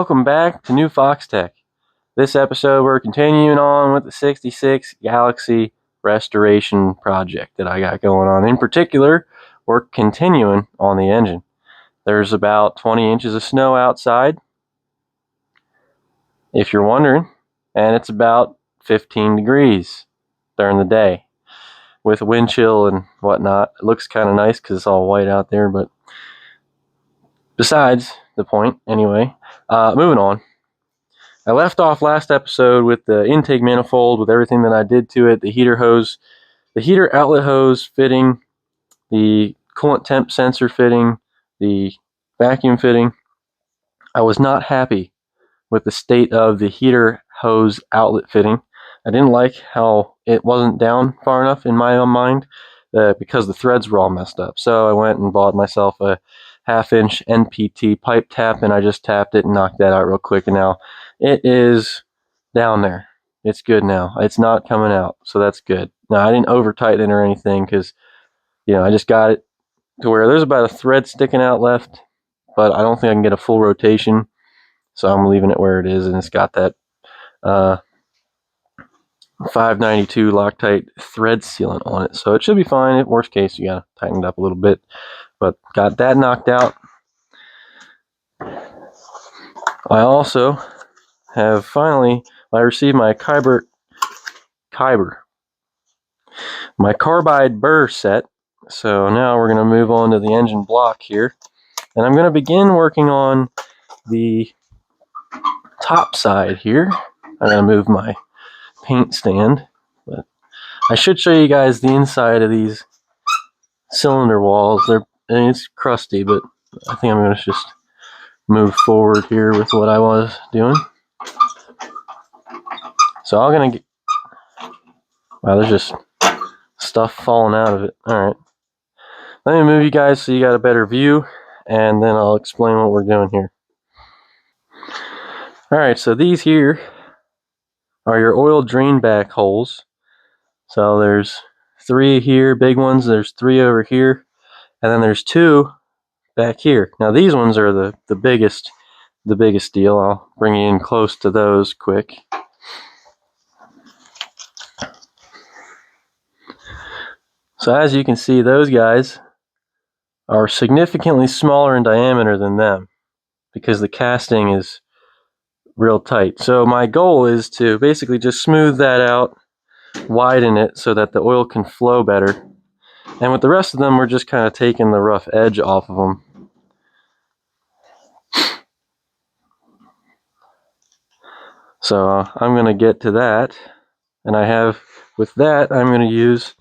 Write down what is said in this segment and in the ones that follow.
welcome back to New Fox Tech. This episode we're continuing on with the 66 Galaxie restoration project that I got going on. In particular, we're continuing on the engine. There's about 20 inches of snow outside, if you're wondering, and it's about 15 degrees during the day with wind chill and whatnot. It looks kind of nice because it's all white out there, but besides the point, anyway. Moving on. I left off last episode with the intake manifold, with everything that I did to it, the heater hose, the heater outlet hose fitting, the coolant temp sensor fitting, the vacuum fitting. I was not happy with the state of the heater hose outlet fitting. I didn't like how it wasn't down far enough in my own mind because the threads were all messed up. So I went and bought myself a 1/2-inch NPT pipe tap, and I just tapped it and knocked that out real quick, and now it is down there. It's good now. It's not coming out, so that's good. Now, I didn't over tighten it or anything because, I just got it to where there's about a thread sticking out left, but I don't think I can get a full rotation, so I'm leaving it where it is, and it's got that 592 Loctite thread sealant on it, so it should be fine. If worst case, you gotta tighten it up a little bit, but got that knocked out. I also have finally, I received my my carbide burr set. So now we're going to move on to the engine block here, and I'm going to begin working on the top side here. I'm going to move my paint stand, but I should show you guys the inside of these cylinder walls. It's crusty, but I think I'm going to just move forward here with what I was doing. So I'm going to get, wow, there's just stuff falling out of it. Alright, let me move you guys so you got a better view, and then I'll explain what we're doing here. Alright, so these here are your oil drain back holes. So there's 3 here, big ones, there's 3 over here, and then there's 2 back here. Now these ones are the biggest deal. I'll bring you in close to those quick. So as you can see, those guys are significantly smaller in diameter than them because the casting is real tight. So my goal is to basically just smooth that out, widen it so that the oil can flow better. And with the rest of them, we're just kind of taking the rough edge off of them. So I'm going to get to that. And with that, I'm going to use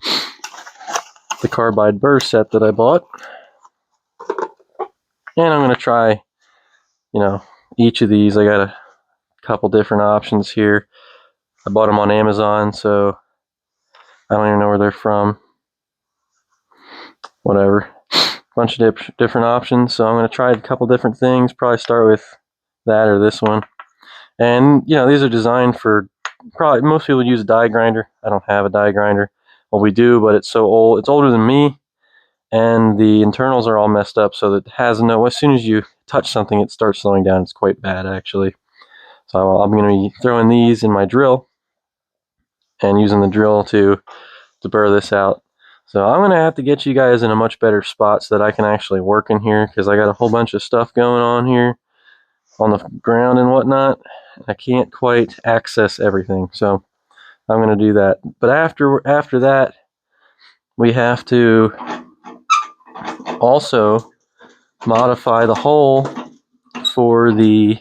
the carbide burr set that I bought. And I'm going to try, each of these. I got a couple different options here. I bought them on Amazon, so I don't even know where they're from. Whatever. Bunch of different options. So I'm going to try a couple different things. Probably start with that or this one. And, these are designed for, probably most people use a die grinder. I don't have a die grinder. Well, we do, but it's so old. It's older than me, and the internals are all messed up, so that as soon as you touch something, it starts slowing down. It's quite bad, actually. So I'm going to be throwing these in my drill and using the drill to burr this out. So I'm going to have to get you guys in a much better spot so that I can actually work in here, because I got a whole bunch of stuff going on here on the ground and whatnot. I can't quite access everything, so I'm going to do that. But after that, we have to also modify the hole for the,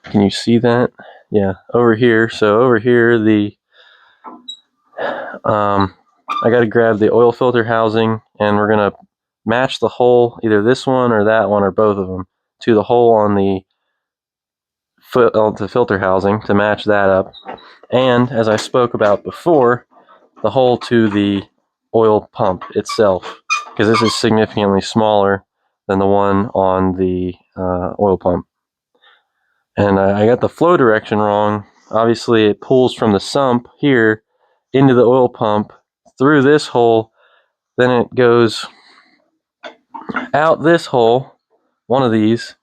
can you see that? Yeah, over here. So over here, I got to grab the oil filter housing, and we're going to match the hole, either this one or that one or both of them, to the hole on the filter housing to match that up. And as I spoke about before, the hole to the oil pump itself, because this is significantly smaller than the one on the oil pump. And I got the flow direction wrong. Obviously, it pulls from the sump here into the oil pump through this hole, then it goes out this hole, one of these,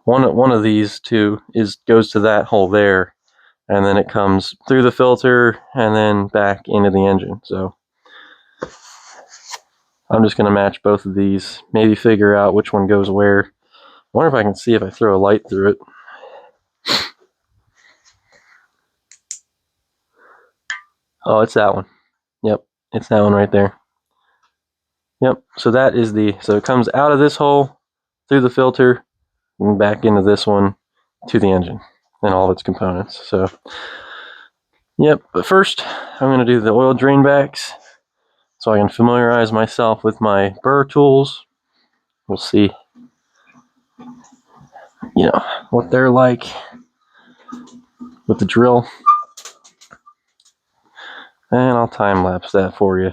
one of these two goes to that hole there, and then it comes through the filter and then back into the engine. So I'm just going to match both of these, maybe figure out which one goes where. I wonder if I can see if I throw a light through it. Oh, it's that one. Yep, it's that one right there. Yep, so that is so it comes out of this hole, through the filter, and back into this one to the engine and all of its components. So, yep, but first I'm going to do the oil drain backs so I can familiarize myself with my burr tools. We'll see, what they're like with the drill. And I'll time lapse that for you.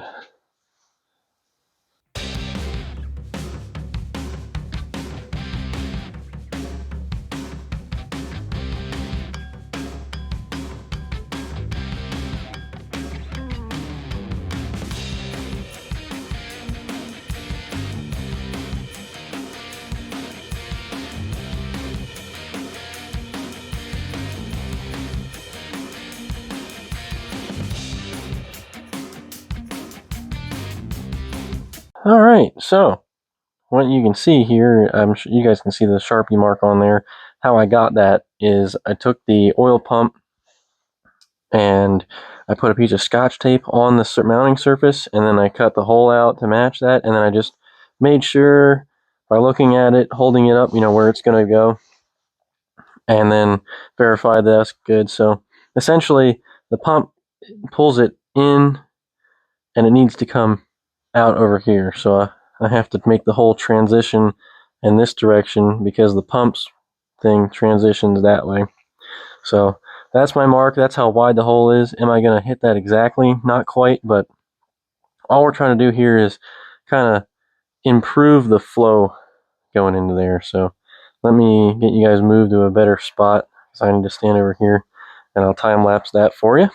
All right, so what you can see here, I'm sure you guys can see the Sharpie mark on there. How I got that is I took the oil pump and I put a piece of Scotch tape on the mounting surface, and then I cut the hole out to match that, and then I just made sure by looking at it, holding it up, where it's going to go, and then verify that's good. So essentially the pump pulls it in and it needs to come out over here. So I have to make the whole transition in this direction because the pumps thing transitions that way. So that's my mark. That's how wide the hole is. Am I going to hit that exactly? Not quite, but all we're trying to do here is kind of improve the flow going into there. So let me get you guys moved to a better spot because I need to stand over here, and I'll time lapse that for you.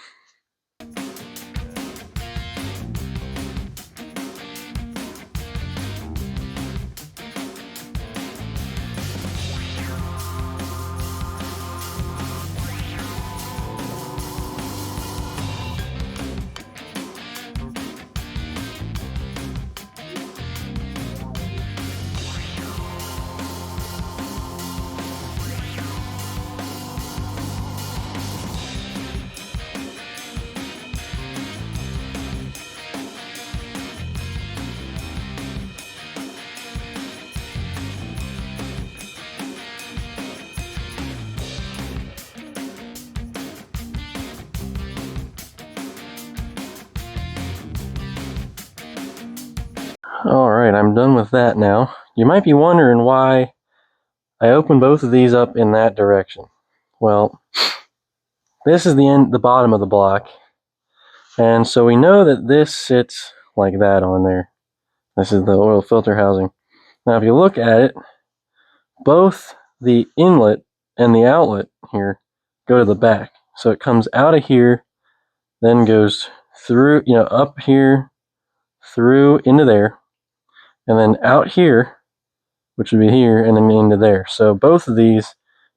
Alright, I'm done with that now. You might be wondering why I opened both of these up in that direction. Well, this is the bottom of the block, and so we know that this sits like that on there. This is the oil filter housing. Now if you look at it, both the inlet and the outlet here go to the back. So it comes out of here, then goes through, up here, through into there, and then out here, which would be here, and then into there. So both of these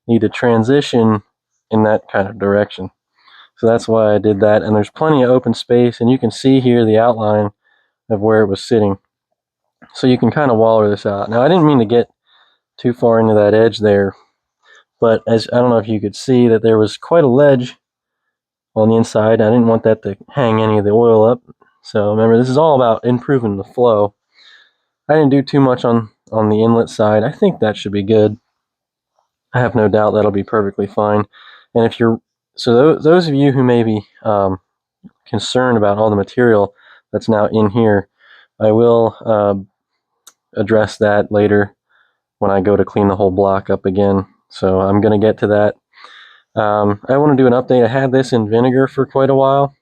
need to transition in that kind of direction. So that's why I did that. And there's plenty of open space, and you can see here the outline of where it was sitting. So you can kind of waller this out. Now I didn't mean to get too far into that edge there, but as I don't know if you could see that there was quite a ledge on the inside. I didn't want that to hang any of the oil up. So remember, this is all about improving the flow. I didn't do too much on the inlet side. I think that should be good. I have no doubt that'll be perfectly fine. And if you're, so those of you who may be concerned about all the material that's now in here, I will address that later when I go to clean the whole block up again. So I'm going to get to that. I want to do an update. I had this in vinegar for quite a while.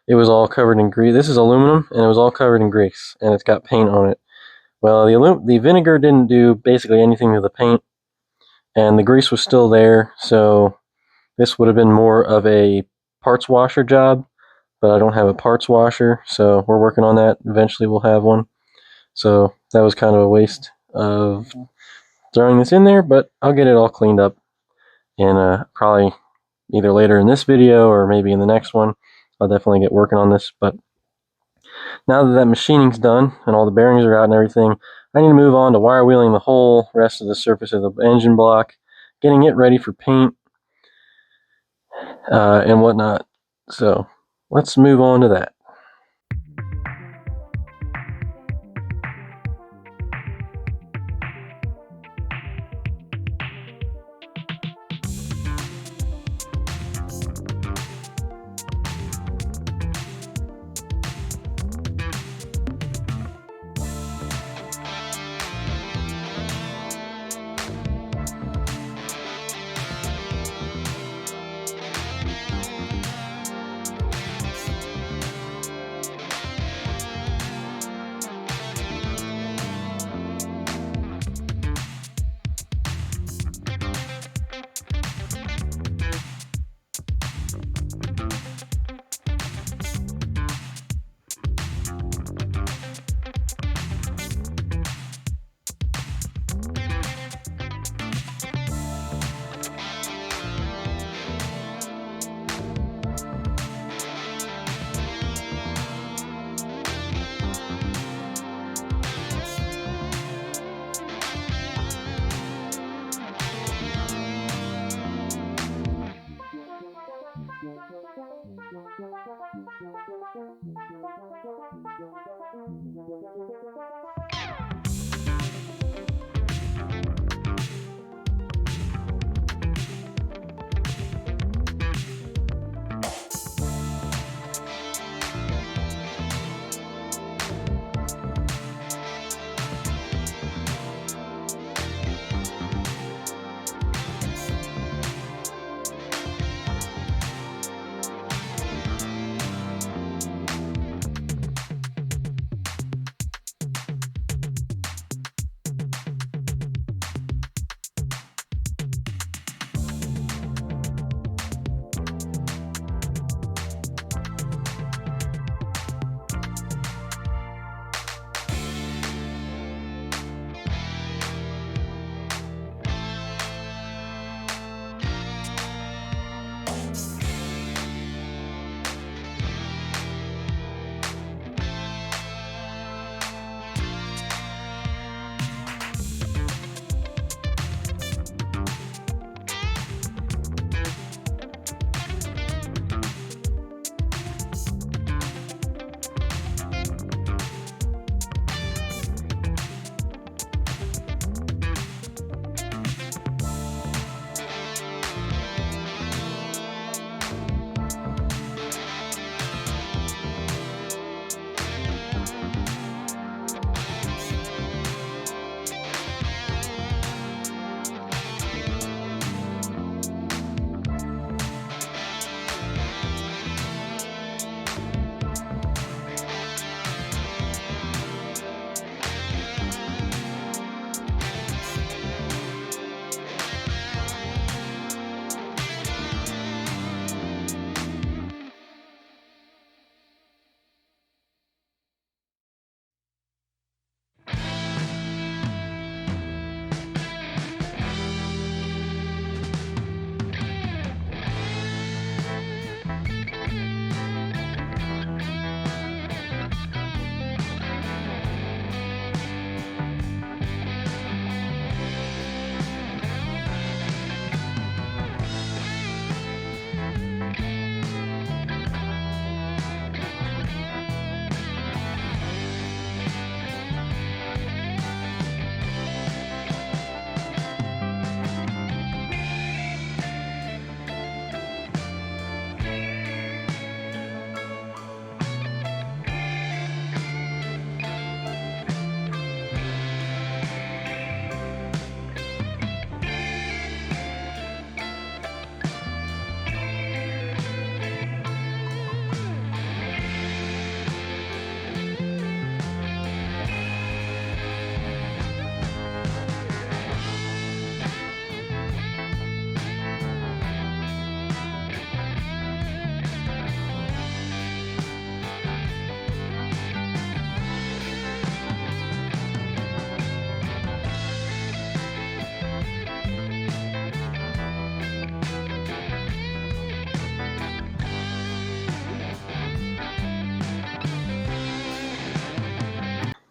It was all covered in grease. This is aluminum, and it was all covered in grease, and it's got paint on it. Well, the vinegar didn't do basically anything to the paint, and the grease was still there, so this would have been more of a parts washer job, but I don't have a parts washer, so we're working on that. Eventually we'll have one. So that was kind of a waste of throwing this in there, but I'll get it all cleaned up and probably either later in this video or maybe in the next one. I'll definitely get working on this. But now that that machining's done and all the bearings are out and everything, I need to move on to wire wheeling the whole rest of the surface of the engine block, getting it ready for paint and whatnot. So let's move on to that.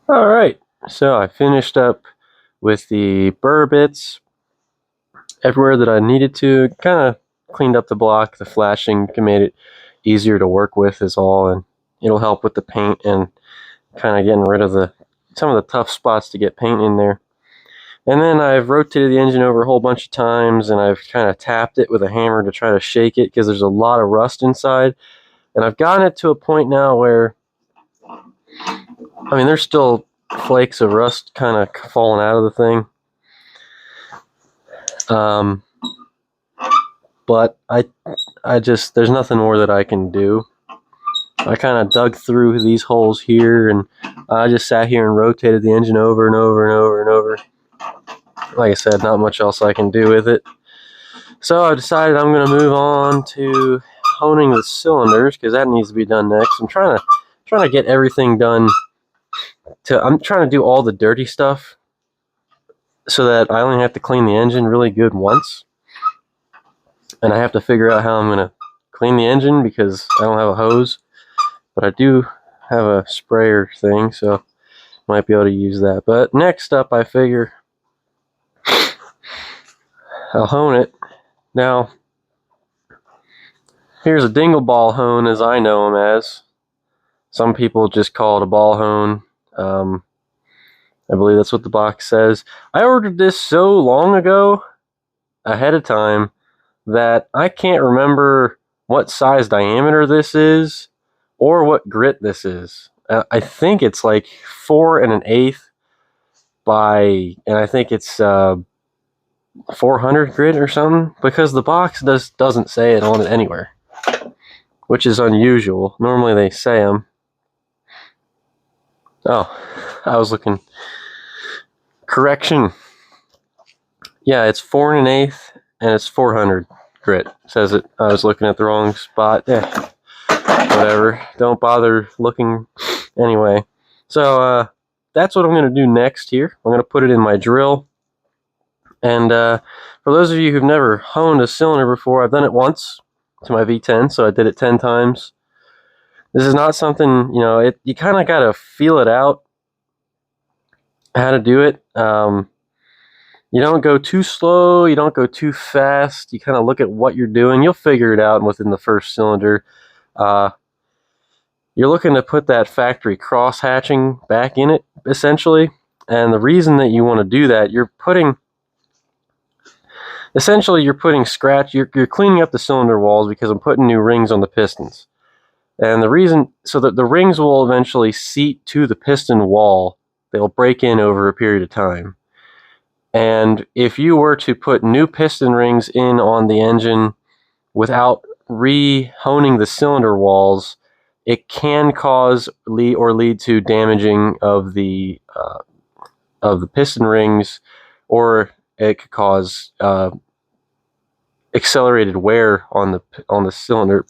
Alright, so I finished up with the burr bits everywhere that I needed to. Kind of cleaned up the block. The flashing made it easier to work with is all, and it'll help with the paint and kind of getting rid of some of the tough spots to get paint in there. And then I've rotated the engine over a whole bunch of times, and I've kind of tapped it with a hammer to try to shake it because there's a lot of rust inside. And I've gotten it to a point now where, I mean, there's still flakes of rust kind of falling out of the thing. But I just, there's nothing more that I can do. I kind of dug through these holes here, and I just sat here and rotated the engine over and over and over and over. Like I said, not much else I can do with it. So I decided I'm going to move on to honing the cylinders because that needs to be done next. I'm trying to get everything done. I'm trying to do all the dirty stuff so that I only have to clean the engine really good once. And I have to figure out how I'm going to clean the engine because I don't have a hose. But I do have a sprayer thing, so might be able to use that. But next up, I figure I'll hone it. Now, here's a dingle ball hone as I know them as. Some people just call it a ball hone. I believe that's what the box says. I ordered this so long ago, ahead of time, that I can't remember what size diameter this is or what grit this is. I think it's like 4 1/8 by, and I think it's 400 grit or something, because the box doesn't say it on it anywhere, which is unusual. Normally they say them. Oh, I was looking. Correction. Yeah, it's 4 1/8 and it's 400 grit. Says it. I was looking at the wrong spot. Yeah, whatever. Don't bother looking anyway. So that's what I'm going to do next here. I'm going to put it in my drill. And for those of you who've never honed a cylinder before, I've done it once to my V10, so I did it 10 times. This is not something, you kind of got to feel it out how to do it. You don't go too slow, you don't go too fast. You kind of look at what you're doing. You'll figure it out within the first cylinder. You're looking to put that factory cross hatching back in it, essentially. And the reason that you want to do that, you're putting scratch, you're cleaning up the cylinder walls because I'm putting new rings on the pistons. And the reason, so that the rings will eventually seat to the piston wall, they'll break in over a period of time. And if you were to put new piston rings in on the engine without re-honing the cylinder walls, it can cause lead to damaging of the piston rings, or it could cause accelerated wear on the cylinder,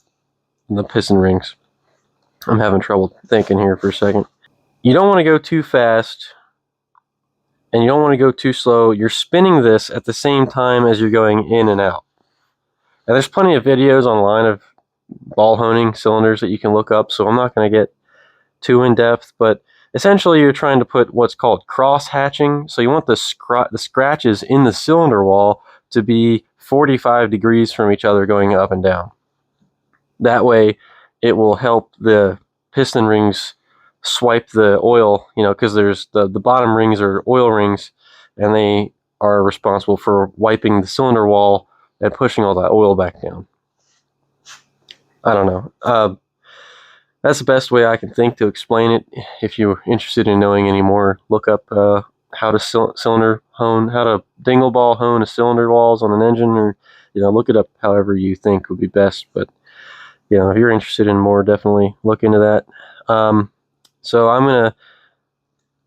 the piston rings. I'm having trouble thinking here for a second. You don't want to go too fast, and you don't want to go too slow. You're spinning this at the same time as you're going in and out. And there's plenty of videos online of ball honing cylinders that you can look up, so I'm not going to get too in depth, but essentially you're trying to put what's called cross hatching. So you want the scratches in the cylinder wall to be 45 degrees from each other going up and down. That way it will help the piston rings swipe the oil, because there's the bottom rings are oil rings, and they are responsible for wiping the cylinder wall and pushing all that oil back down. I don't know. That's the best way I can think to explain it. If you're interested in knowing any more, look up how to cylinder hone, how to dingle ball hone a cylinder walls on an engine, or look it up however you think would be best. But if you're interested in more, definitely look into that. So I'm gonna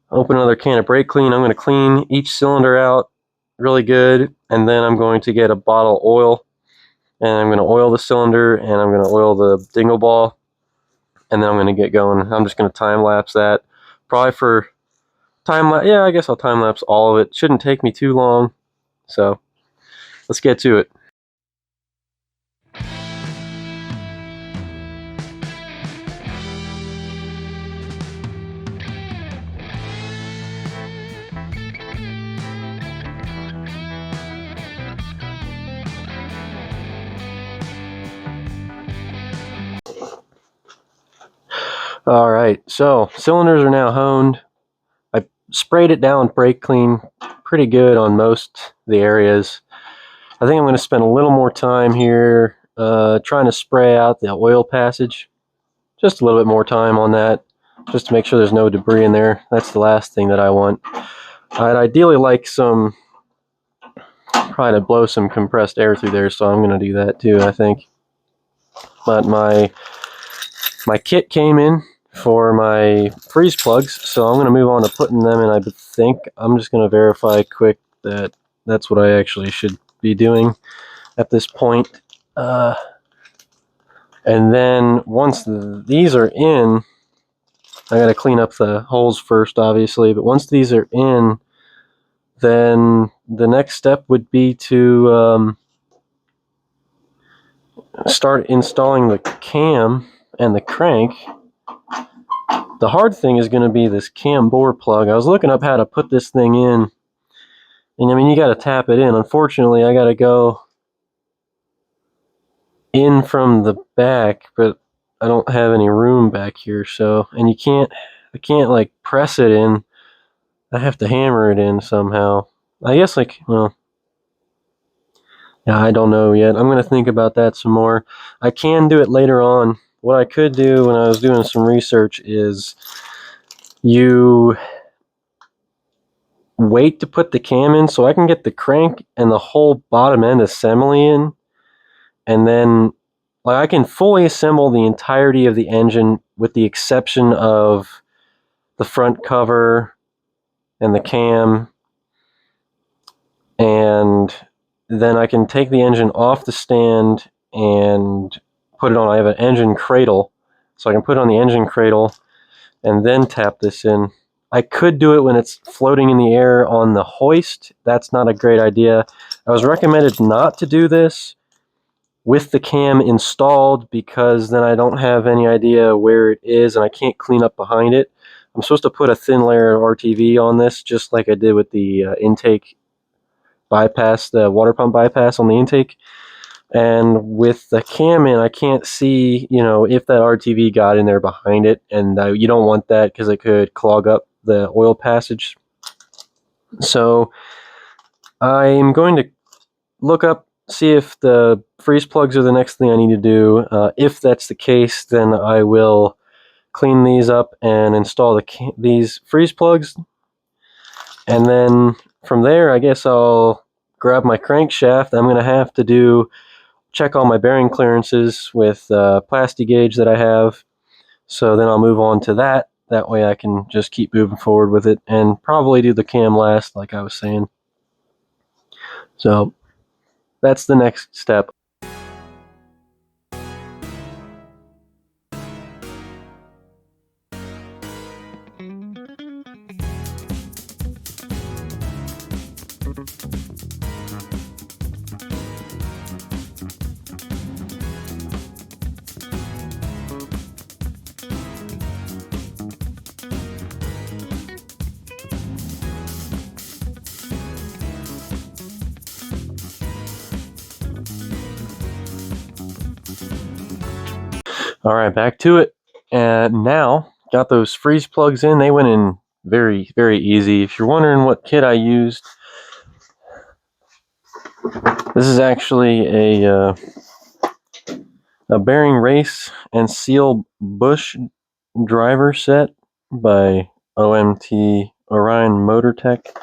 open another can of brake clean. I'm gonna clean each cylinder out really good, and then I'm going to get a bottle of oil, and I'm gonna oil the cylinder, and I'm gonna oil the dingle ball, and then I'm gonna get going. I'm just gonna time lapse that, probably for yeah, I guess I'll time lapse all of it. Shouldn't take me too long, so let's get to it. All right, so cylinders are now honed. I sprayed it down with brake clean pretty good on most of the areas. I think I'm going to spend a little more time here trying to spray out the oil passage. Just a little bit more time on that, just to make sure there's no debris in there. That's the last thing that I want. I'd ideally like probably to blow some compressed air through there, so I'm going to do that too, I think. But my kit came in for my freeze plugs, so I'm going to move on to putting them in. I think I'm just going to verify quick that that's what I actually should be doing at this point. And then once these are in, I got to clean up the holes first, obviously, but once these are in, then the next step would be to start installing the cam and the crank. The hard thing is going to be this cam bore plug. I was looking up how to put this thing in, and I mean, you got to tap it in. Unfortunately, I got to go in from the back, but I don't have any room back here, so, and I can't like press it in. I have to hammer it in somehow. I guess well, yeah, I don't know yet. I'm going to think about that some more. I can do it later on. What I could do when I was doing some research is you wait to put the cam in so I can get the crank and the whole bottom end assembly in, and then like I can fully assemble the entirety of the engine with the exception of the front cover and the cam, and then I can take the engine off the stand and put it on. I have an engine cradle, so I can put it on the engine cradle and then tap this in. I could do it when it's floating in the air on the hoist. That's not a great idea. I was recommended not to do this with the cam installed because then I don't have any idea where it is and I can't clean up behind it. I'm supposed to put a thin layer of RTV on this, just like I did with the intake bypass, the water pump bypass on the intake. And with the cam in, I can't see, if that RTV got in there behind it, and you don't want that because it could clog up the oil passage. So I'm going to look up, see if the freeze plugs are the next thing I need to do. If that's the case, then I will clean these up and install these freeze plugs. And then from there, I guess I'll grab my crankshaft. I'm going to have to check all my bearing clearances with plastic gauge that I have. So then I'll move on to that. That way I can just keep moving forward with it and probably do the cam last, like I was saying. So that's the next step. All right, back to it. And now, got those freeze plugs in. They went in very, very easy. If you're wondering what kit I used, this is actually a bearing race and seal bush driver set by OMT Orion Motor Tech.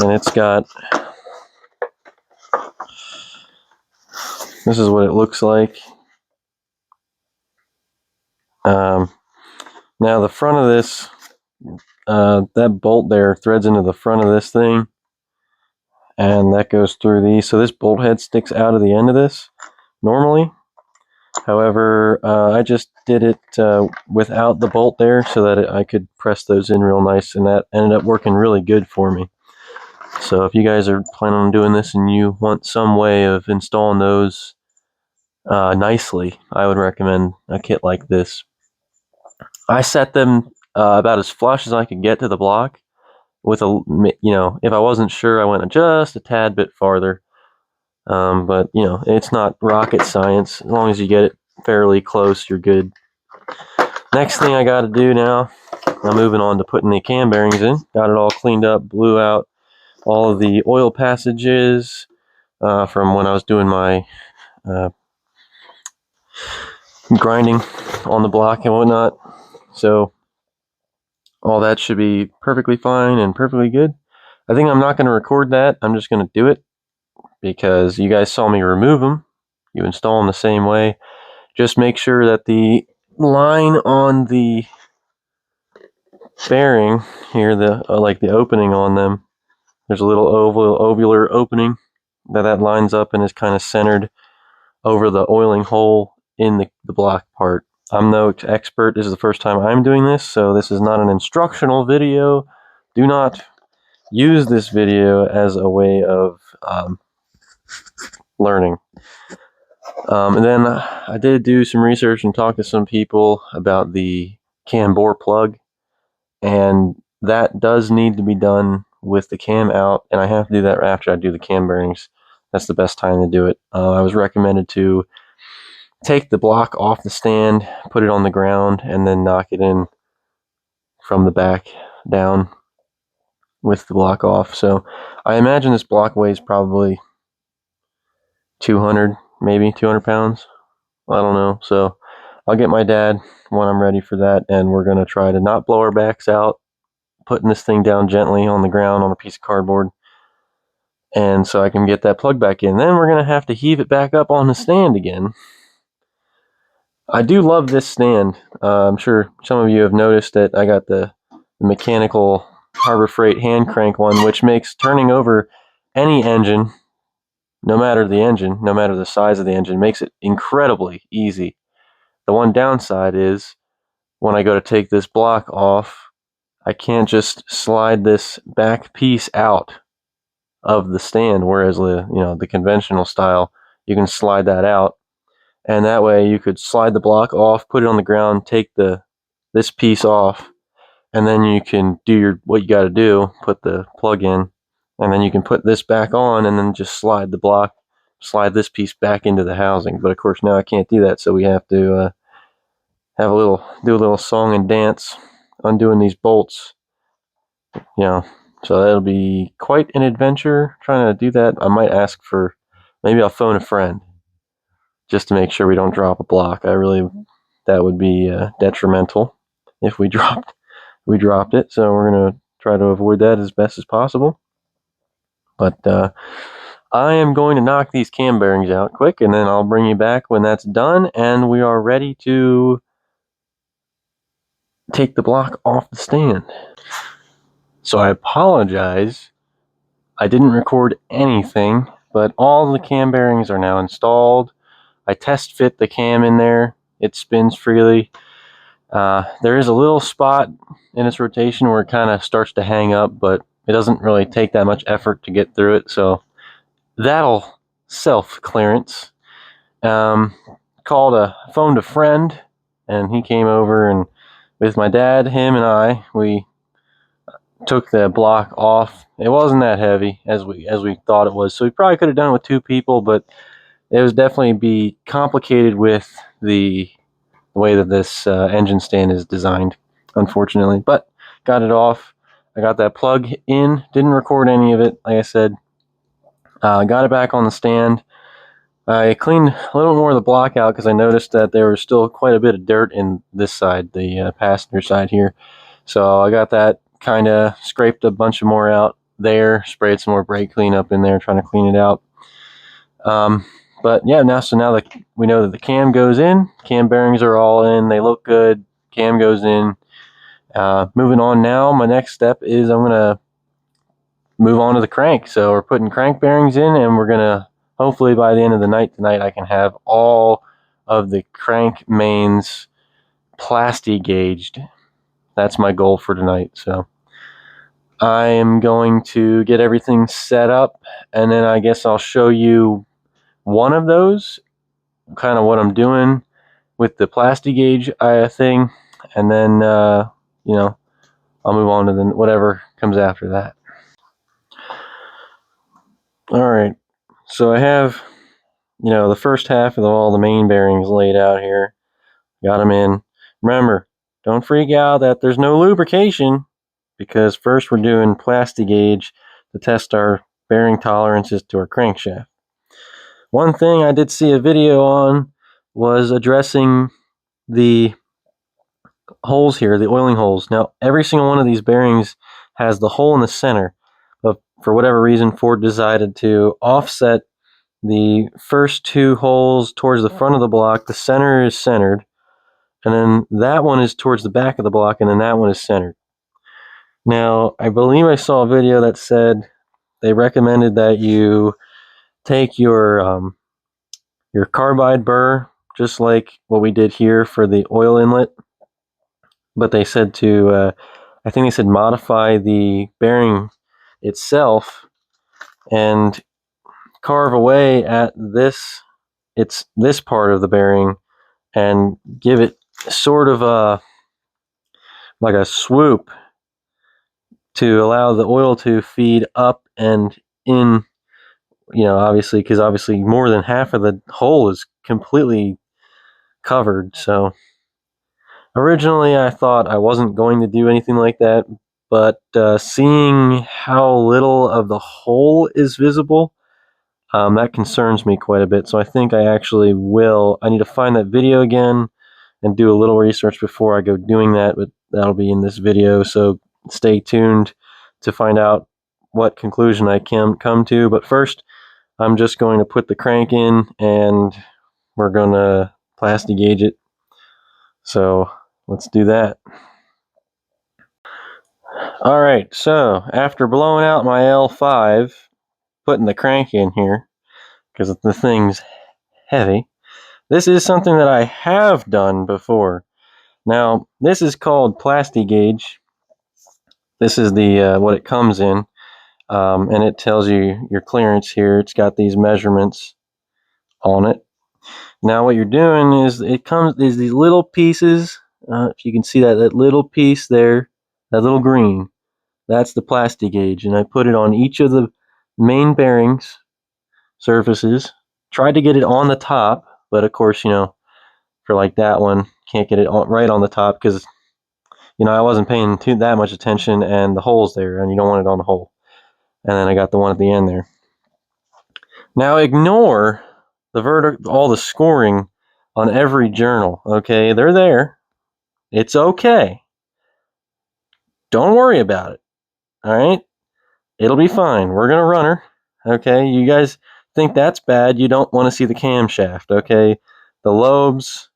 And it's got, this is what it looks like. Now the front of this, that bolt there threads into the front of this thing, and that goes through these. So this bolt head sticks out of the end of this normally. However, I just did it without the bolt there so that I could press those in real nice, and that ended up working really good for me. So if you guys are planning on doing this and you want some way of installing those nicely, I would recommend a kit like this. I set them about as flush as I could get to the block. With if I wasn't sure, I went just a tad bit farther. But it's not rocket science. As long as you get it fairly close, you're good. Next thing I got to do now, I'm moving on to putting the cam bearings in. Got it all cleaned up, blew out all of the oil passages from when I was doing my grinding on the block and whatnot. So all that should be perfectly fine and perfectly good. I think I'm not going to record that. I'm just going to do it because you guys saw me remove them. You install them the same way. Just make sure that the line on the bearing here, the like the opening on them, there's a little ovular opening that lines up and is kind of centered over the oiling hole in the block part. I'm no expert. This is the first time I'm doing this, so this is not an instructional video. Do not use this video as a way of learning. And then I did do some research and talk to some people about the cam bore plug, and that does need to be done with the cam out, and I have to do that after I do the cam bearings. That's the best time to do it. I was recommended to take the block off the stand, put it on the ground, and then knock it in from the back down with the block off. So I imagine this block weighs probably 200, maybe 200 pounds. I don't know. So I'll get my dad when I'm ready for that, and we're going to try to not blow our backs out, putting this thing down gently on the ground on a piece of cardboard, and so I can get that plug back in. Then we're going to have to heave it back up on the stand again. I do love this stand. I'm sure some of you have noticed that I got the mechanical Harbor Freight hand crank one, which makes turning over any engine, no matter the engine, no matter the size of the engine, makes it incredibly easy. The one downside is when I go to take this block off, I can't just slide this back piece out of the stand, whereas the conventional style, you can slide that out, and that way you could slide the block off, put it on the ground, take this piece off, and then you can do what you got to do, put the plug in, and then you can put this back on, and then just slide this piece back into the housing. But of course now I can't do that, so we have to do a little song and dance undoing these bolts. So that'll be quite an adventure trying to do that. I might maybe I'll phone a friend just to make sure we don't drop a block. That would be detrimental if we dropped it. So we're gonna try to avoid that as best as possible. But I am going to knock these cam bearings out quick, and then I'll bring you back when that's done and we are ready to take the block off the stand. So I apologize. I didn't record anything, but all the cam bearings are now installed. I test fit the cam in there. It spins freely. There is a little spot in its rotation where it kind of starts to hang up, but it doesn't really take that much effort to get through it, so that'll self-clearance. Phoned a friend, and he came over, and with my dad, him and I, we took the block off. It wasn't that heavy as we thought it was, so we probably could have done it with 2 people, but it was definitely be complicated with the way that this engine stand is designed, unfortunately. But got it off. I got that plug in. Didn't record any of it, like I said. Got it back on the stand. I cleaned a little more of the block out because I noticed that there was still quite a bit of dirt in this side, the passenger side here. So I got that kind of scraped a bunch of more out there, sprayed some more brake cleanup in there, trying to clean it out. But yeah, now that we know that the cam goes in, cam bearings are all in, they look good, cam goes in. Moving on now, my next step is I'm going to move on to the crank. So we're putting crank bearings in, and we're going to, hopefully by the end of the night tonight, I can have all of the crank mains plasti gauged. That's my goal for tonight. So I am going to get everything set up, and then I guess I'll show you one of those, kind of what I'm doing with the plasti gauge thing, and then I'll move on to whatever comes after that. All right, so I have the first half of all the main bearings laid out here. Got them in. Remember, don't freak out that there's no lubrication, because first we're doing Plastigauge to test our bearing tolerances to our crankshaft. One thing I did see a video on was addressing the holes here, the oiling holes. Now, every single one of these bearings has the hole in the center, but for whatever reason, Ford decided to offset the first two holes towards the front of the block. The center is centered, and then that one is towards the back of the block, and then that one is centered. Now, I believe I saw a video that said they recommended that you take your carbide burr, just like what we did here for the oil inlet, but they said to, I think they said modify the bearing itself and carve away at this part of the bearing and give it sort of like a swoop to allow the oil to feed up and in, obviously, because obviously more than half of the hole is completely covered. So originally I thought I wasn't going to do anything like that, but seeing how little of the hole is visible, that concerns me quite a bit. So I think I actually will. I need to find that video again and do a little research before I go doing that, but that'll be in this video. So stay tuned to find out what conclusion I can come to. But first, I'm just going to put the crank in and we're going to Plastigauge it. So let's do that. All right, so after blowing out my L5, putting the crank in here, because the thing's heavy, this is something that I have done before. Now, this is called Plastigauge. This is the what it comes in, and it tells you your clearance here. It's got these measurements on it. Now, what you're doing is there's these little pieces. If you can see that little piece there, that little green, that's the Plastigauge, and I put it on each of the main bearings surfaces. Tried to get it on the top, but of course, for like that one, can't get it right on the top because I wasn't paying that much attention, and the hole's there, and you don't want it on the hole. And then I got the one at the end there. Now ignore all the scoring on every journal. Okay, they're there. It's okay. Don't worry about it. All right, it'll be fine. We're gonna run her. Okay, you guys think that's bad? You don't want to see the camshaft. Okay, the lobes.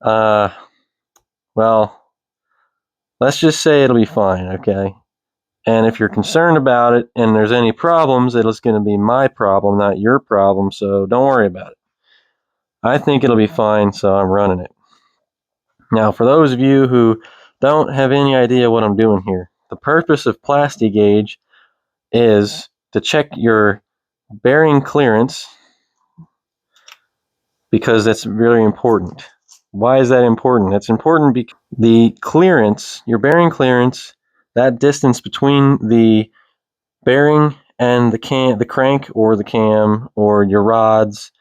Well, let's just say it'll be fine. Okay. And if you're concerned about it and there's any problems, it's going to be my problem, not your problem. So don't worry about it. I think it'll be fine, so I'm running it. Now, for those of you who don't have any idea what I'm doing here, the purpose of Plastigauge is to check your bearing clearance, because that's very important. Why is that important? It's important because the clearance, your bearing clearance, that distance between the bearing and the crank or the cam or your rods,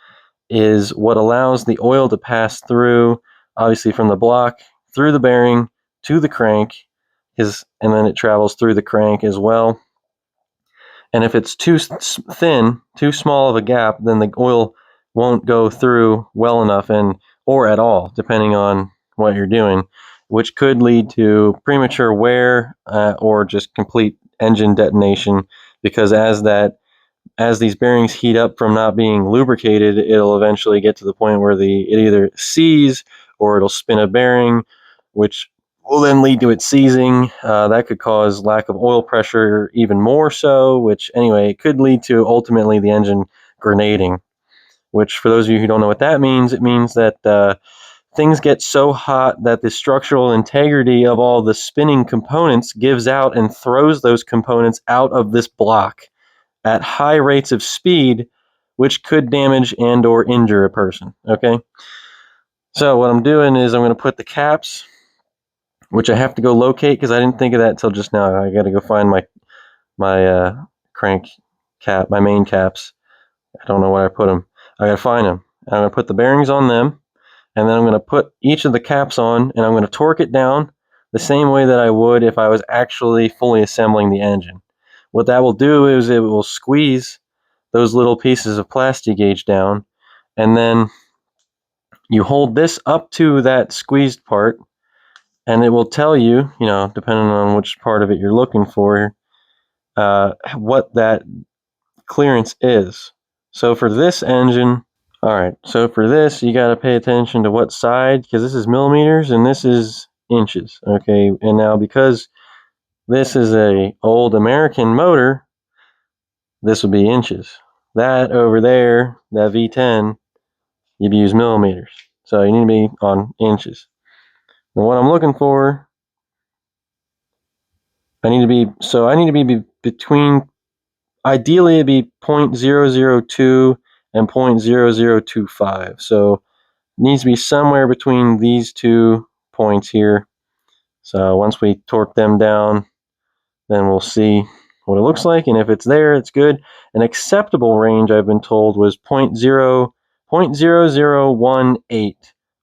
is what allows the oil to pass through, obviously from the block through the bearing to the crank, and then it travels through the crank as well. And if it's too thin, too small of a gap, then the oil won't go through well enough, or at all, depending on what you're doing, which could lead to premature wear or just complete engine detonation, because as these bearings heat up from not being lubricated, it'll eventually get to the point where it either seizes or it'll spin a bearing, which will then lead to it seizing. That could cause lack of oil pressure even more so, which anyway, it could lead to ultimately the engine grenading, which for those of you who don't know what that means, it means that things get so hot that the structural integrity of all the spinning components gives out and throws those components out of this block at high rates of speed, which could damage and or injure a person. Okay, so what I'm doing is I'm going to put the caps, which I have to go locate because I didn't think of that until just now. I got to go find my crank cap, my main caps. I don't know where I put them. I got to find them. I'm going to put the bearings on them, and then I'm going to put each of the caps on, and I'm going to torque it down the same way that I would if I was actually fully assembling the engine. What that will do is it will squeeze those little pieces of plastic gauge down, and then you hold this up to that squeezed part, and it will tell you, depending on which part of it you're looking for, what that clearance is. So for this engine, all right, so for this, you got to pay attention to what side, because this is millimeters and this is inches, okay? And now because this is a old American motor, this would be inches. That over there, that V10, you'd use millimeters. So you need to be on inches. And what I'm looking for, I need to be between, ideally it'd be 0.002 and 0.0025. So it needs to be somewhere between these 2 points here. So once we torque them down, then we'll see what it looks like, and if it's there, it's good. An acceptable range, I've been told, was 0.0018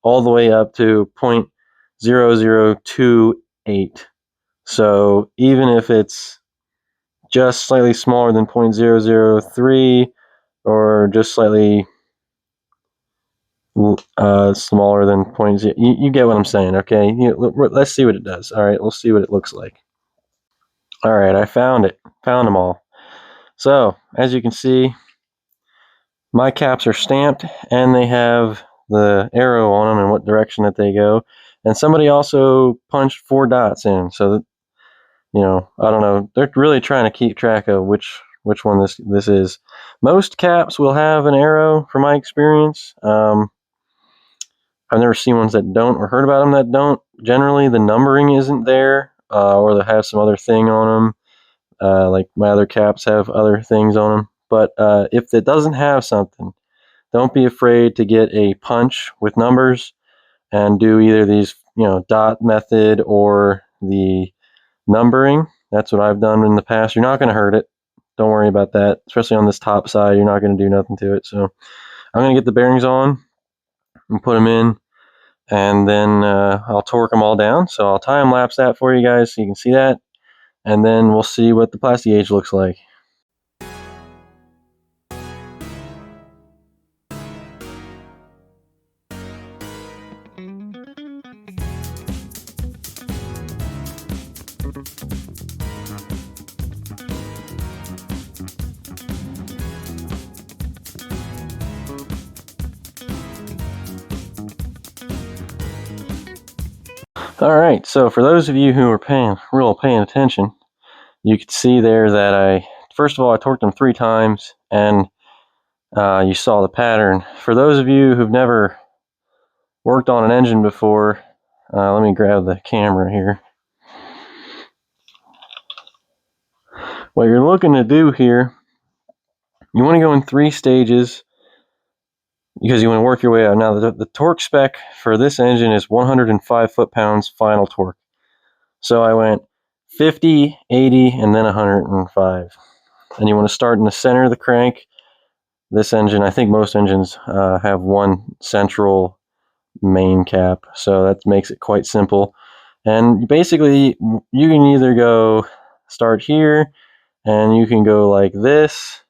all the way up to 0.0028. So even if it's just slightly smaller than 0.003 or just slightly smaller than 0.0, you get what I'm saying, okay? Let's see what it does. All right, we'll see what it looks like. All right, I found it. Found them all. So, as you can see, my caps are stamped and they have the arrow on them and what direction that they go. And somebody also punched 4 dots in, so that, I don't know. They're really trying to keep track of which one this is. Most caps will have an arrow, from my experience. I've never seen ones that don't, or heard about them that don't. Generally, the numbering isn't there, or they have some other thing on them. Like my other caps have other things on them. But if it doesn't have something, don't be afraid to get a punch with numbers and do either these, dot method or the numbering. That's what I've done in the past. You're not going to hurt it. Don't worry about that. Especially on this top side, you're not going to do nothing to it. So I'm going to get the bearings on and put them in, and then I'll torque them all down. So I'll time lapse that for you guys so you can see that, and then we'll see what the plastic gauge looks like. All right, so for those of you who are paying attention, you can see there that first of all, I torqued them 3 times, and you saw the pattern. For those of you who've never worked on an engine before, let me grab the camera here. What you're looking to do here, you want to go in 3 stages because you want to work your way out. Now, the torque spec for this engine is 105 foot-pounds final torque. So I went 50, 80, and then 105. And you want to start in the center of the crank. This engine, I think most engines have one central main cap, so that makes it quite simple. And basically, you can either start here, and you can go like this,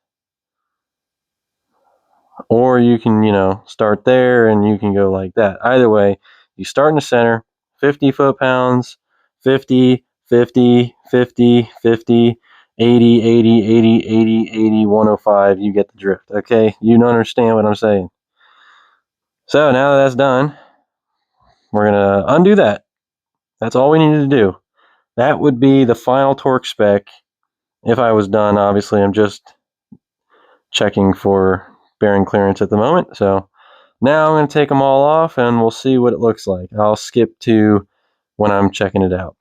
or you can, start there and you can go like that. Either way, you start in the center, 50 foot-pounds, 50, 50, 50, 50, 80, 80, 80, 80, 80, 105. You get the drift, okay? You don't understand what I'm saying. So now that that's done, we're going to undo that. That's all we needed to do. That would be the final torque spec if I was done. Obviously, I'm just checking for bearing clearance at the moment. So now I'm going to take them all off and we'll see what it looks like. I'll skip to when I'm checking it out.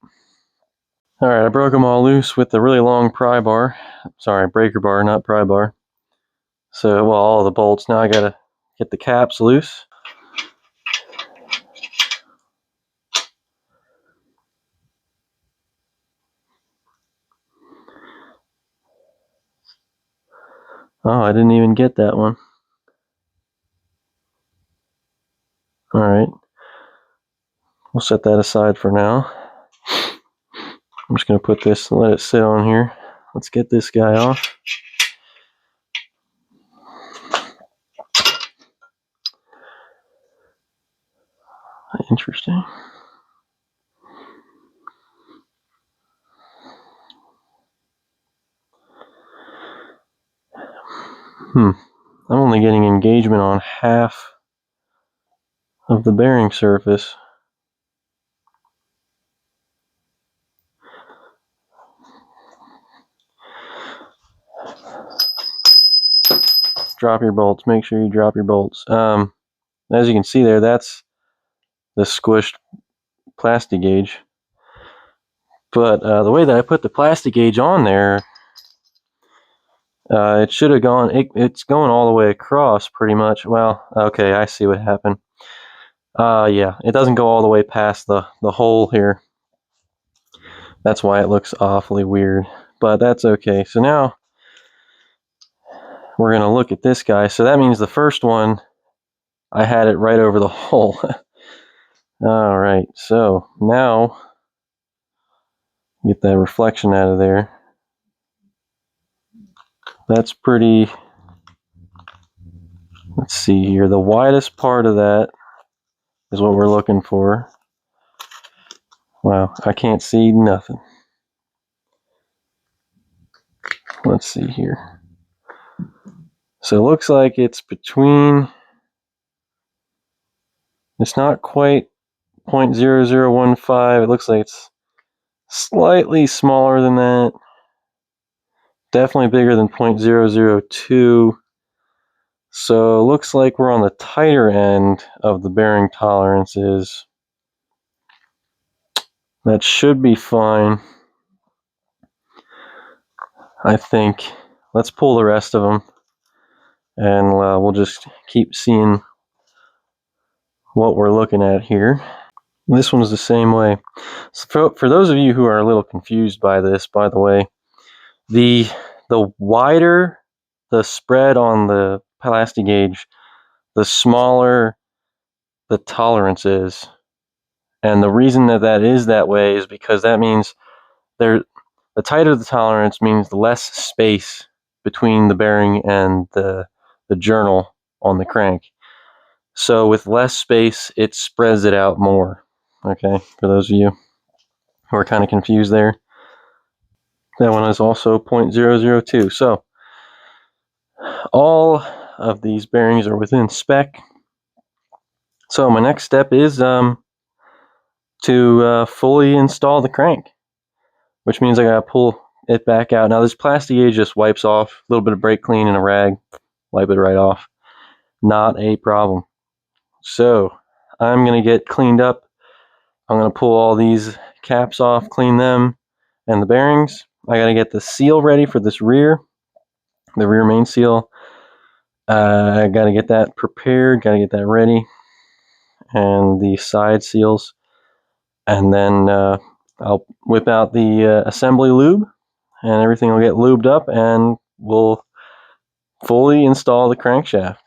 All right, I broke them all loose with the really long pry bar. Sorry, breaker bar, not pry bar. So, well, all the bolts. Now I got to get the caps loose. Oh, I didn't even get that one. Alright, we'll set that aside for now. I'm just going to put this and let it sit on here. Let's get this guy off. Interesting. I'm only getting engagement on half of the bearing surface. Drop your bolts. Make sure you drop your bolts. As you can see there, that's the squished plastic gauge. But the way that I put the plastic gauge on there, it should have gone, it's going all the way across pretty much. Well, okay, I see what happened. Yeah, it doesn't go all the way past the hole here. That's why it looks awfully weird, but that's okay. So now we're going to look at this guy. So that means the first one, I had it right over the hole. All right, so now get that reflection out of there. That's pretty, let's see here, the widest part of that is what we're looking for. Wow, I can't see nothing. Let's see here. So it looks like it's between, it's not quite 0.0015. It looks like it's slightly smaller than that. Definitely bigger than 0.002. So it looks like we're on the tighter end of the bearing tolerances. That should be fine, I think. Let's pull the rest of them, and we'll just keep seeing what we're looking at here. This one's the same way. So for those of you who are a little confused by this, by the way, the wider the spread on the plastic gauge, the smaller the tolerance is. And the reason that is that way is because that means the tighter the tolerance means the less space between the bearing and the journal on the crank. So with less space, it spreads it out more. Okay, for those of you who are kind of confused there. That one is also 0.002. So all of these bearings are within spec. So my next step is to fully install the crank, which means I gotta pull it back out. Now this plastic gauge just wipes off, a little bit of brake clean and a rag, wipe it right off. Not a problem. So I'm gonna get cleaned up. I'm gonna pull all these caps off, clean them, and the bearings. I gotta get the seal ready for this rear, the rear main seal. I gotta get that prepared, gotta get that ready, and the side seals, and then I'll whip out the assembly lube, and everything will get lubed up, and we'll fully install the crankshaft.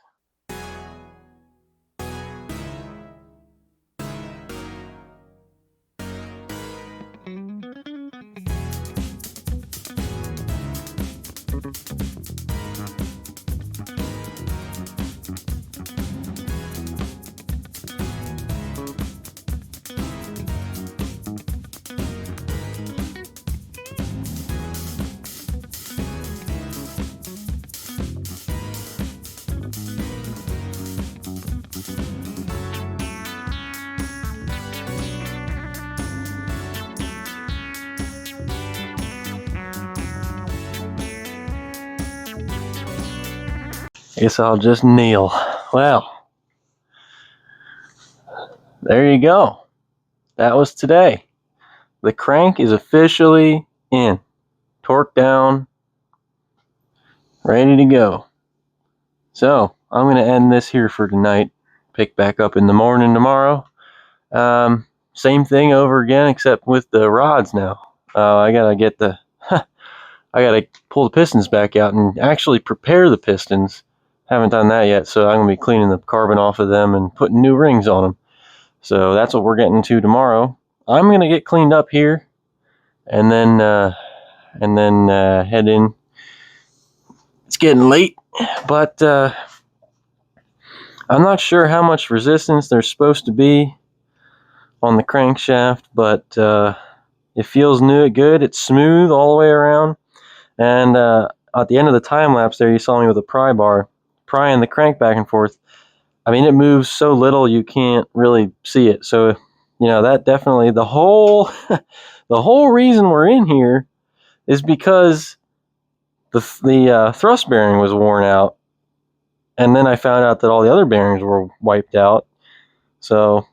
I guess I'll just kneel. Well, there you go. That was today. The crank is officially in. Torque down. Ready to go. So, I'm going to end this here for tonight. Pick back up in the morning tomorrow. Same thing over again, except with the rods now. I gotta get the... I gotta pull the pistons back out and actually prepare the pistons haven't done that yet, so I'm going to be cleaning the carbon off of them and putting new rings on them. So that's what we're getting to tomorrow. I'm going to get cleaned up here and then head in. It's getting late, but I'm not sure how much resistance there's supposed to be on the crankshaft, but it feels good. It's smooth all the way around. And at the end of the time lapse there, you saw me with a pry bar, prying the crank back and forth. I mean, it moves so little you can't really see it. So, that definitely the whole the whole reason we're in here is because the thrust bearing was worn out, and then I found out that all the other bearings were wiped out. So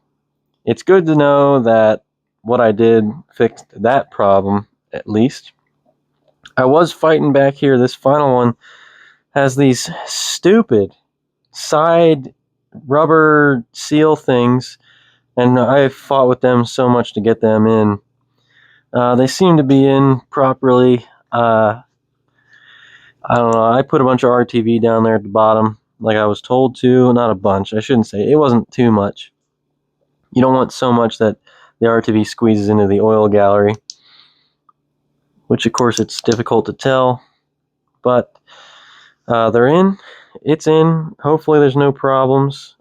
it's good to know that what I did fixed that problem, at least. I was fighting back here. This final one has these stupid side rubber seal things, and I fought with them so much to get them in. They seem to be in properly. I don't know. I put a bunch of RTV down there at the bottom, like I was told to. Not a bunch. I shouldn't say. It wasn't too much. You don't want so much that the RTV squeezes into the oil gallery, which of course it's difficult to tell, but they're in. It's in. Hopefully there's no problems.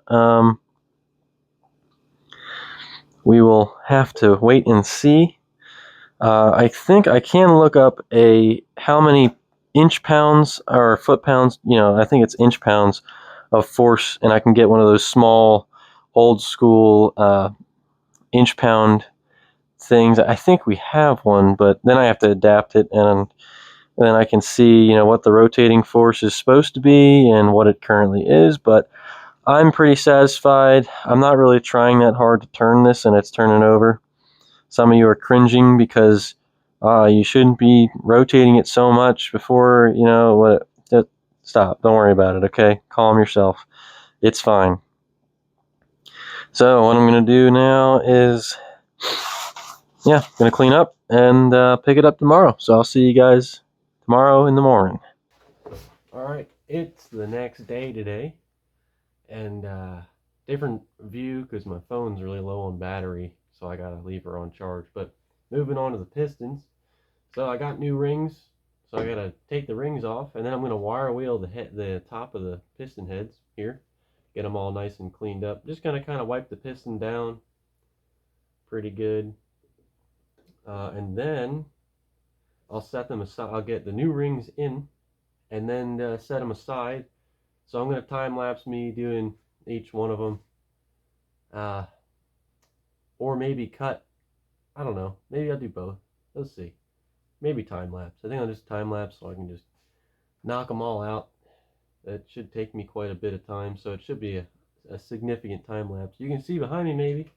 We will have to wait and see. I think I can look up how many inch pounds or foot pounds, I think it's inch pounds of force, and I can get one of those small old school inch pound things. I think we have one, but then I have to adapt it, and then I can see what the rotating force is supposed to be and what it currently is. But I'm pretty satisfied. I'm not really trying that hard to turn this, and it's turning over. Some of you are cringing because you shouldn't be rotating it so much before, stop. Don't worry about it, okay? Calm yourself. It's fine. So what I'm going to do now is, going to clean up and pick it up tomorrow. So I'll see you guys tomorrow in the morning. All right, it's the next day today, and different view because my phone's really low on battery, so I gotta leave her on charge. But moving on to the pistons, so I got new rings, so I gotta take the rings off, and then I'm gonna wire wheel the top of the piston heads here, get them all nice and cleaned up. Just gonna kind of wipe the piston down pretty good, and then I'll set them aside. I'll get the new rings in, and then set them aside. So I'm gonna time lapse me doing each one of them, or maybe cut. I don't know. Maybe I'll do both. Let's see. Maybe time lapse. I think I'll just time lapse so I can just knock them all out. That should take me quite a bit of time, so it should be a significant time lapse. You can see behind me maybe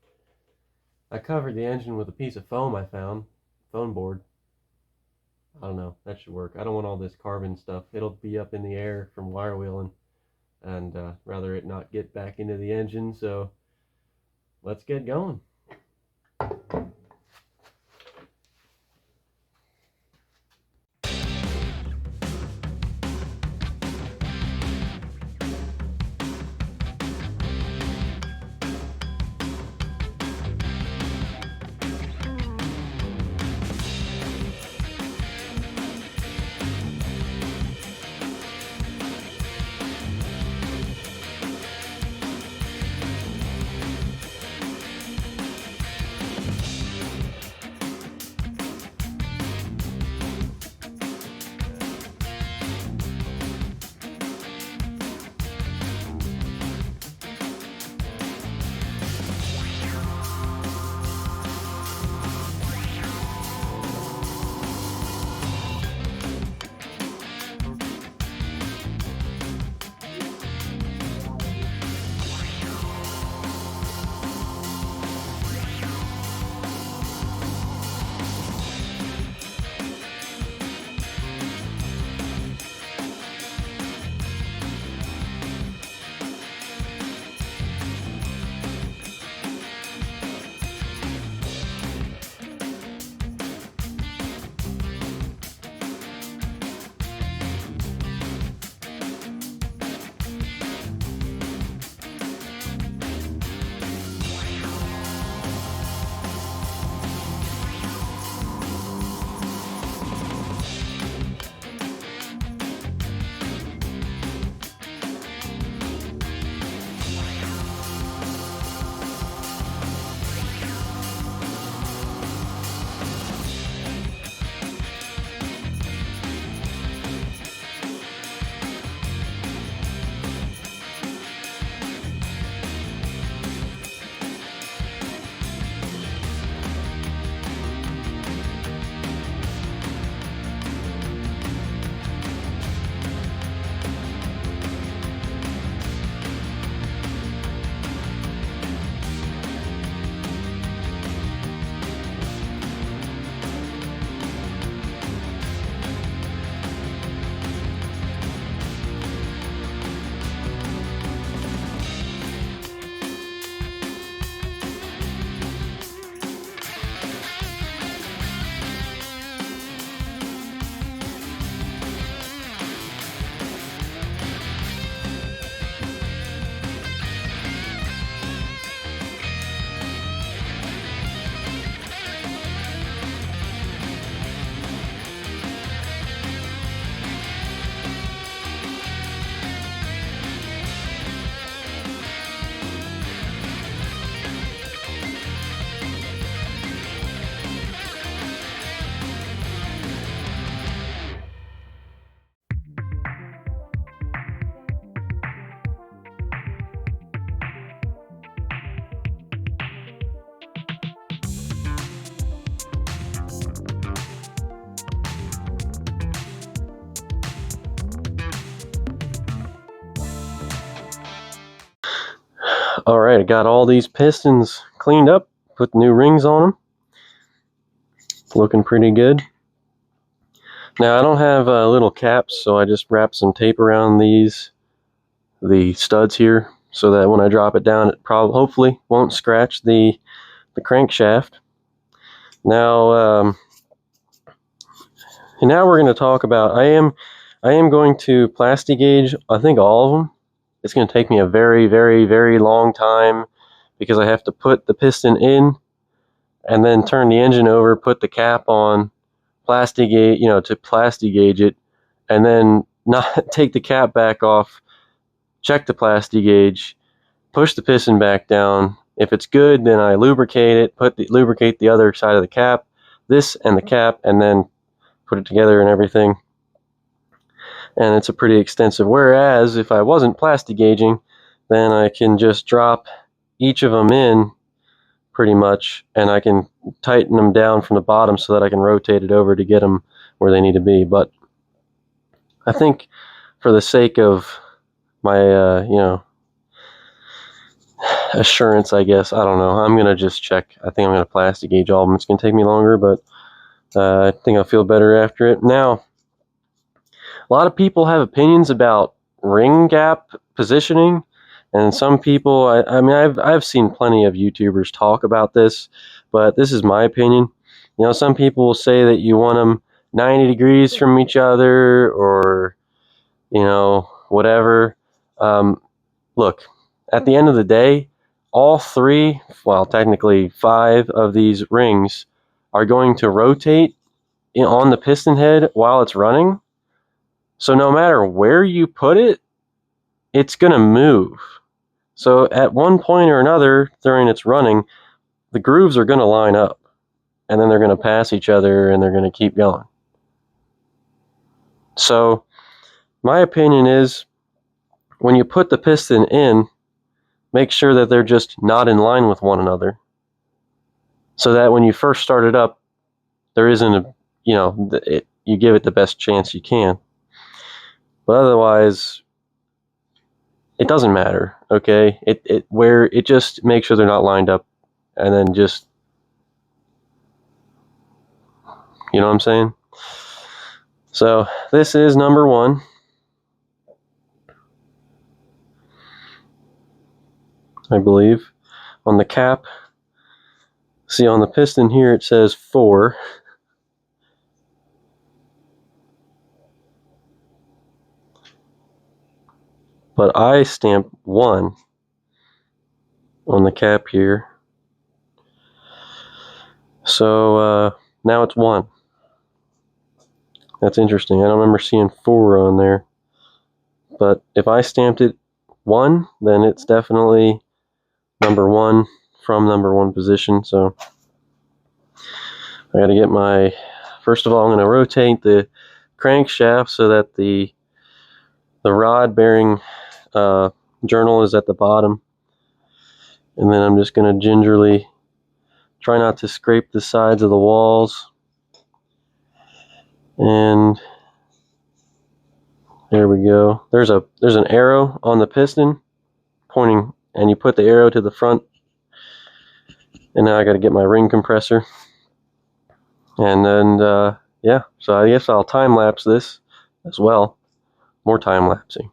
I covered the engine with a piece of foam I found, foam board. I don't know, that should work. I don't want all this carbon stuff. It'll be up in the air from wire wheeling, and rather it not get back into the engine. So let's get going. Alright, I got all these pistons cleaned up, put new rings on them. Looking pretty good. Now I don't have little caps, so I just wrap some tape around the studs here, so that when I drop it down, it hopefully won't scratch the crankshaft. Now we're going to talk about, I am going to plastic gauge, I think, all of them. It's going to take me a very, very, very long time, because I have to put the piston in and then turn the engine over, put the cap on, plastic gauge, to plastic gauge it, and then not take the cap back off, check the plastic gauge, push the piston back down. If it's good, then I lubricate it, lubricate the other side of the cap, this and the cap, and then put it together and everything. And it's a pretty extensive. Whereas if I wasn't plastic gauging, then I can just drop each of them in pretty much, and I can tighten them down from the bottom so that I can rotate it over to get them where they need to be. But I think for the sake of my assurance, I guess, I don't know, I'm gonna just check. I think I'm gonna plastic gauge all of them. It's gonna take me longer, but I think I'll feel better after it. Now, a lot of people have opinions about ring gap positioning, and some people, I mean, I've seen plenty of YouTubers talk about this, but this is my opinion. Some people will say that you want them 90 degrees from each other, or whatever. Look, at the end of the day, all three, well, technically 5 of these rings are going to rotate on the piston head while it's running. So no matter where you put it, it's going to move. So at one point or another during its running, the grooves are going to line up, and then they're going to pass each other, and they're going to keep going. So my opinion is, when you put the piston in, make sure that they're just not in line with one another, so that when you first start it up, there isn't you give it the best chance you can. But otherwise, it doesn't matter, okay? It just make sure they're not lined up, and then just, you know what I'm saying? So this is number 1. I believe. On the cap, see, on the piston here it says 4. But I stamped 1 on the cap here. So now it's 1. That's interesting. I don't remember seeing 4 on there. But if I stamped it 1, then it's definitely number 1 from number 1 position. So I got to get my, first of all, I'm going to rotate the crankshaft so that the rod bearing journal is at the bottom. And then I'm just going to gingerly try not to scrape the sides of the walls. And there we go. There's an arrow on the piston pointing, and you put the arrow to the front. And now I got to get my ring compressor. And then yeah, so I guess I'll time lapse this as well. More time lapsing.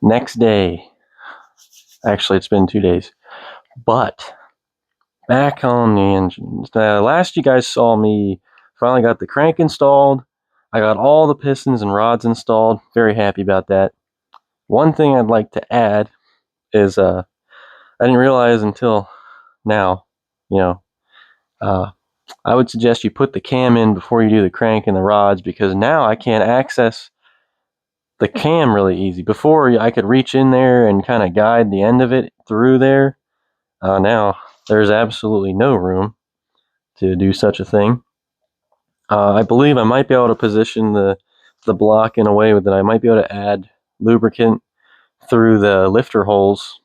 Next day, actually it's been 2 days, but back on the engine. Last you guys saw me finally got the crank installed. I got all the pistons and rods installed. Very happy about that. One thing I'd like to add is I didn't realize until now, you know, I would suggest you put the cam in before you do the crank and the rods, because now I can't access the cam really easy. Before, I could reach in there and kind of guide the end of it through there. Now there's absolutely no room to do such a thing. I believe I might be able to position the block in a way that I might be able to add lubricant through the lifter holes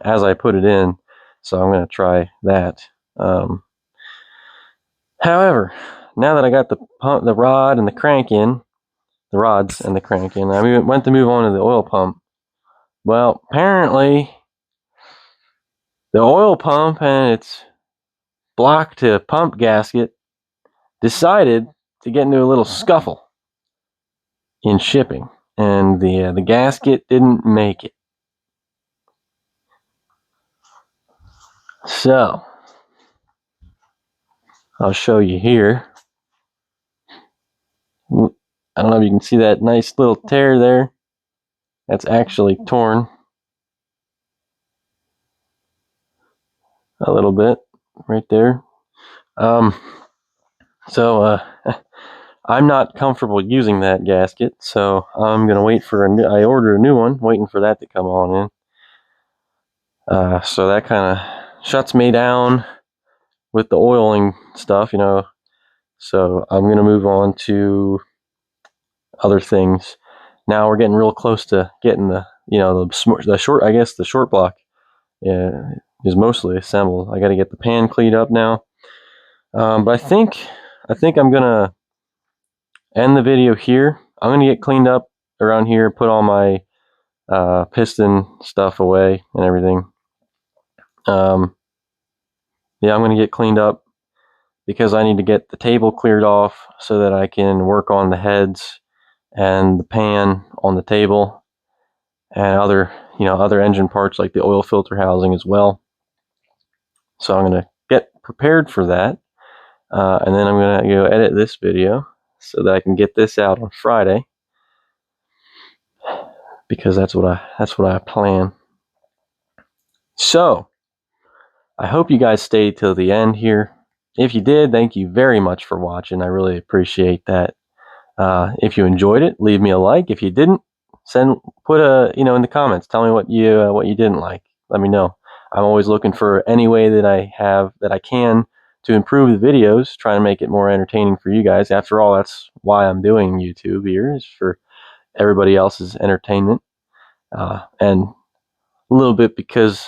as I put it in. So I'm going to try that. However, now that I got the rod and the crank in, the rods and the crank in, I went to move on to the oil pump. Well, apparently the oil pump and its block to pump gasket decided to get into a little scuffle in shipping, and the gasket didn't make it. So I'll show you here. I don't know if you can see that nice little tear there. That's actually torn a little bit right there. So I'm not comfortable using that gasket, so I'm gonna wait for I ordered a new one, waiting for that to come on in. So that kind of shuts me down with the oiling stuff, you know. So I'm gonna move on to other things. Now we're getting real close to getting the short. I guess the short block is mostly assembled. I got to get the pan cleaned up now. But I think I'm gonna end the video here. I'm gonna get cleaned up around here, put all my piston stuff away and everything. Yeah, I'm gonna get cleaned up because I need to get the table cleared off so that I can work on the heads and the pan on the table and other engine parts like the oil filter housing as well. So I'm gonna get prepared for that, and then I'm gonna go edit this video so that I can get this out on Friday, because that's what I plan. So I hope you guys stayed till the end here. If you did, thank you very much for watching. I really appreciate that. If you enjoyed it, leave me a like. If you didn't, put in the comments. Tell me what you didn't like. Let me know. I'm always looking for any way that I can to improve the videos, trying to make it more entertaining for you guys. After all, that's why I'm doing YouTube here, is for everybody else's entertainment. And a little bit because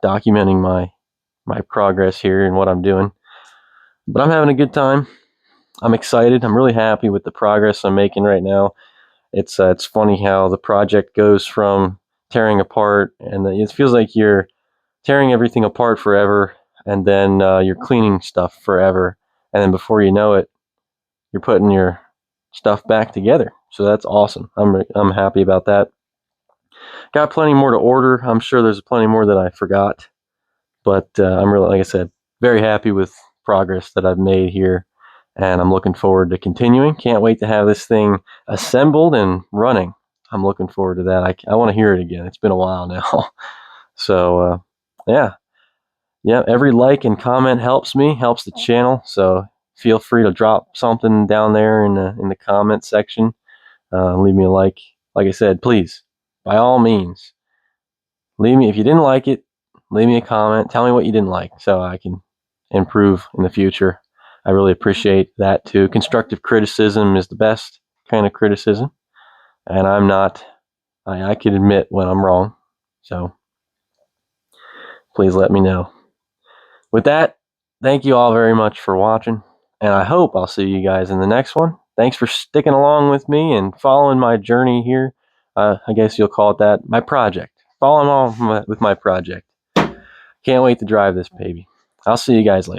documenting my progress here and what I'm doing. But I'm having a good time. I'm excited. I'm really happy with the progress I'm making right now. It's funny how the project goes from tearing apart, and it feels like you're tearing everything apart forever, and then you're cleaning stuff forever, and then before you know it, you're putting your stuff back together. So that's awesome. I'm happy about that. Got plenty more to order. I'm sure there's plenty more that I forgot, but I'm really, like I said, very happy with progress that I've made here, and I'm looking forward to continuing. Can't wait to have this thing assembled and running. I'm looking forward to that. I want to hear it again. It's been a while now. So yeah, every like and comment helps me, helps the channel. So feel free to drop something down there in the comment section. Leave me a like. Like I said, please, by all means, leave me, if you didn't like it, leave me a comment. Tell me what you didn't like so I can improve in the future. I really appreciate that too. Constructive criticism is the best kind of criticism, and I can admit when I'm wrong. So please let me know. With that, thank you all very much for watching, and I hope I'll see you guys in the next one. Thanks for sticking along with me and following my journey here. I guess you'll call it that, my project. Following on with my project. Can't wait to drive this baby. I'll see you guys later.